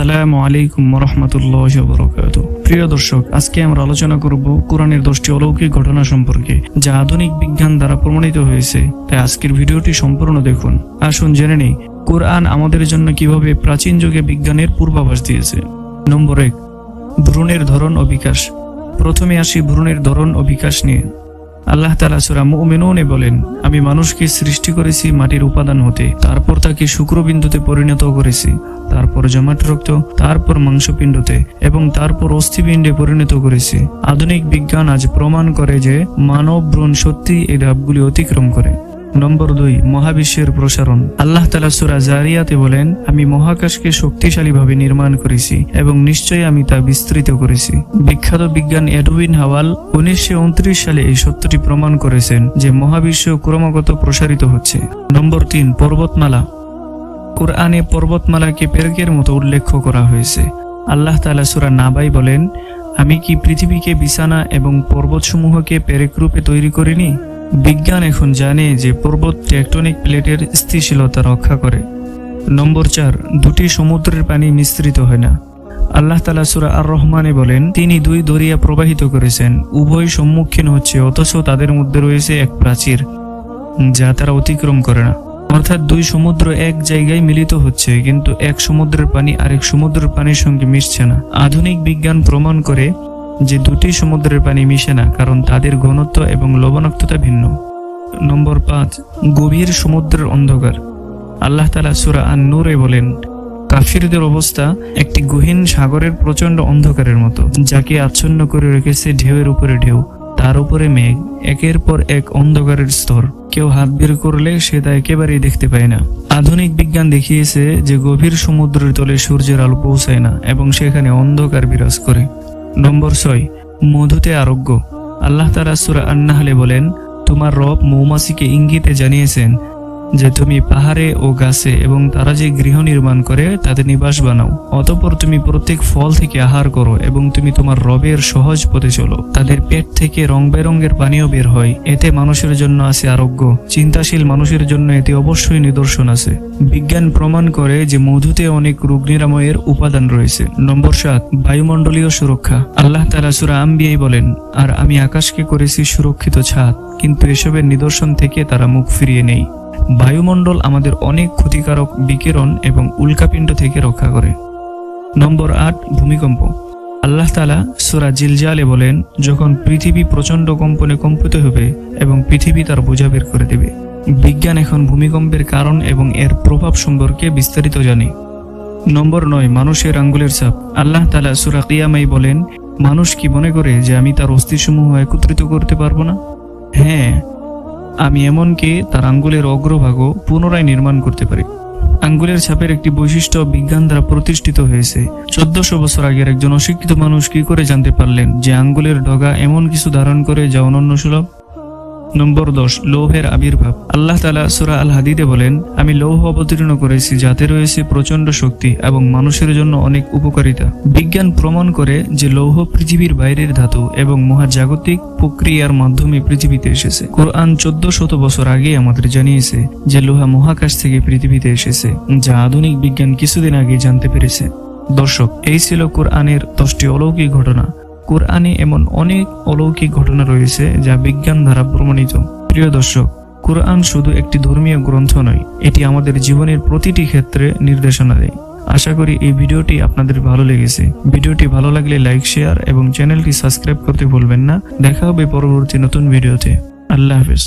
আসসালামু আলাইকুম ওয়া রাহমাতুল্লাহি ওয়া বারাকাতুহু। প্রিয় দর্শক, আজকে আমরা আলোচনা করব কোরআনের 10টি অলৌকিক ঘটনা সম্পর্কে যা আধুনিক বিজ্ঞান দ্বারা প্রমাণিত হয়েছে। তাই আজকের ভিডিওটি সম্পূর্ণ দেখুন। আসুন জেনে নেই কোরআন আমাদের জন্য কিভাবে প্রাচীন যুগে বিজ্ঞানের পূর্বাভাস দিয়েছে। নম্বর 1, ভ্রূণের ধরন ও বিকাশ। প্রথমে আসি ভ্রূণের ধরন ও বিকাশ নিয়ে। আল্লাহ তাআলা সূরা মুমিনুনে বলেন, আমি মানুষকে সৃষ্টি করেছি মাটির উপাদান হতে, তারপর তাকে শুক্রবিন্দুতে পরিণত করেছি, তারপর জমাট রক্ত, তারপর মাংসপিণ্ডতে এবং তারপর অস্থিপিণ্ডে পরিণত করেছি। আধুনিক বিজ্ঞান আজ প্রমাণ করে যে মানব ভ্রূণ সত্যি এই ধাপগুলি অতিক্রম করে। নম্বর 2, মহাবিশ্বের প্রসারণ। আল্লাহ তাআলা সূরা জারিয়াতে বলেন, আমি মহাকাশকে শক্তিশালীভাবে নির্মাণ করেছি এবং নিশ্চয়ই আমি তা বিস্তৃত করেছি। বিখ্যাত বিজ্ঞান এডউইন হাওয়াল 1929 সালে এই সত্যটি প্রমাণ করেছেন যে মহাবিশ্ব ক্রমাগত প্রসারিত হচ্ছে। নম্বর 3, পর্বতমালা। কোরআনে পর্বতমালাকে পেরেকের মতো উল্লেখ করা হয়েছে। আল্লাহ তাআলা সূরা নাবাই বলেন, আমি কি পৃথিবীকে বিছানা এবং পর্বতসমূহকে পেরেক রূপে তৈরি করিনি? বিজ্ঞান এখন জানে যে পর্বত টেকটনিক প্লেটের স্থিতিশীলতা রক্ষা করে। নম্বর 4, দুটি সমুদ্রের পানি মিশ্রিত হয় না। আল্লাহ তাআলা সূরা আর রহমানে বলেন, তিনি 2 দরিয়া প্রবাহিত করেছেন, উভয় সম্মুখীন হচ্ছে অথচ তাদের মধ্যে রয়েছে এক প্রাচীর যা তারা অতিক্রম করে না। অর্থাৎ 2 সমুদ্র এক জায়গায় মিলিত হচ্ছে, কিন্তু এক সমুদ্রের পানি আরেক সমুদ্রের পানির সঙ্গে মিশছে না। আধুনিক বিজ্ঞান প্রমাণ করে যে 2টি সমুদ্রের পানি মিশে না, কারণ তাদের ঘনত্ব এবং লবণাক্ততা ভিন্ন। নম্বর 5, গভীর সমুদ্রের অন্ধকার। আল্লাহ তাআলা সূরা আন-নূরে বলেন, কাফিরদের অবস্থা একটি গহীন সাগরের প্রচণ্ড অন্ধকারের মতো, যাকে আচ্ছন্ন করে রেখেছে ঢেউয়ের উপরে ঢেউ, তার উপরে মেঘ, একের পর এক অন্ধকারের স্তর। কেউ হাত বের করলে সে তা একেবারেই দেখতে পায় না। আধুনিক বিজ্ঞান দেখিয়েছে যে গভীর সমুদ্রের তলে সূর্যের আলো পৌঁছায় না এবং সেখানে অন্ধকার বিরাজ করে। নম্বর 6, মধুতে আরোগ্য। আল্লাহ তাআলা সূরা আন-নাহলে বলেন, তোমার রব মৌমাছিকে ইঙ্গিতে জানিয়েছেন যে তুমি পাহাড়ে ও গাছে এবং তারা যে গৃহ নির্মাণ করে তাতে নিবাস বানাও। অতঃপর তুমি প্রত্যেক ফল থেকে আহার করো এবং তুমি তোমার রবের সহজ পথে চলো। তাদের পেট থেকে রং বেরঙের পানীয় বের হয়, এতে মানুষের জন্য আছে আরোগ্য। চিন্তাশীল মানুষের জন্য এতে অবশ্যই নিদর্শন আছে। বিজ্ঞান প্রমাণ করে যে মধুতে অনেক রোগ নিরাময়ের উপাদান রয়েছে। নম্বর 7, বায়ুমণ্ডলীয় সুরক্ষা। আল্লাহ তাআলা সূরা আম্বিয়ায় বলেন, আর আমি আকাশকে করেছি সুরক্ষিত ছাদ, কিন্তু এসবের নিদর্শন থেকে তারা মুখ ফিরিয়ে নেই। বায়ুমণ্ডল আমাদের অনেক ক্ষতিকারক বিকিরণ এবং উল্কাপিণ্ড থেকে রক্ষা করে। নম্বর 8, ভূমিকম্প। আল্লাহ তাআলা সূরা জিলজালে বলেন, যখন পৃথিবী প্রচণ্ড কম্পনে কম্পিত হবে এবং পৃথিবী তার বোঝা বের করে দেবে। বিজ্ঞান এখন ভূমিকম্পের কারণ এবং এর প্রভাব সম্পর্কে বিস্তারিত জানে। নম্বর 9, মানুষের আঙ্গুলের ছাপ। আল্লাহ তাআলা সূরা কিয়ামায় বলেন, মানুষ কি মনে করে যে আমি তার অস্থিসমূহ একত্রিত করতে পারবো না? হ্যাঁ, আমি এমনকি তার আঙ্গুলের অগ্রভাগও পুনরায় নির্মাণ করতে পারি। আঙ্গুলের ছাপের একটি বৈশিষ্ট্য বিজ্ঞান দ্বারা প্রতিষ্ঠিত হয়েছে। 1400 বছর আগের একজন অশিক্ষিত মানুষ কি করে জানতে পারলেন যে আঙ্গুলের ডগা এমন কিছু ধারণ করে যা অনন্য সুলভ? নম্বর 10, লৌহের আবির্ভাব। আল্লাহ তাআলা সূরা আল হাদিদে বলেন, আমি লৌহ অবতীর্ণ করেছি যাতে রয়েছে প্রচণ্ড শক্তি এবং মানুষের জন্য অনেক উপকারিতা। বিজ্ঞান প্রমাণ করে যে লৌহ পৃথিবীর বাইরের ধাতু এবং মহাজাগতিক প্রক্রিয়ার মাধ্যমে পৃথিবীতে এসেছে। কোরআন 1400 বছর আগে আমাদের জানিয়েছে যে লোহা মহাকাশ থেকে পৃথিবীতে এসেছে, যা আধুনিক বিজ্ঞান কিছুদিন আগে জানতে পেরেছে। দর্শক, এই ছিল কোরআনের 10টি অলৌকিক ঘটনা। কোরআনে এমন অনেক অলৌকিক ঘটনা রয়েছে যা বিজ্ঞান দ্বারা প্রমাণিত। প্রিয় দর্শক, কোরআন শুধু একটি ধর্মীয় গ্রন্থ নয়, এটি আমাদের জীবনের প্রতিটি ক্ষেত্রে নির্দেশনা দেয়। আশা করি এই ভিডিওটি আপনাদের ভালো লেগেছে। ভিডিওটি ভালো লাগলে লাইক, শেয়ার এবং চ্যানেলটি সাবস্ক্রাইব করতে ভুলবেন না। দেখা হবে পরবর্তী নতুন ভিডিওতে। আল্লাহ হাফেজ।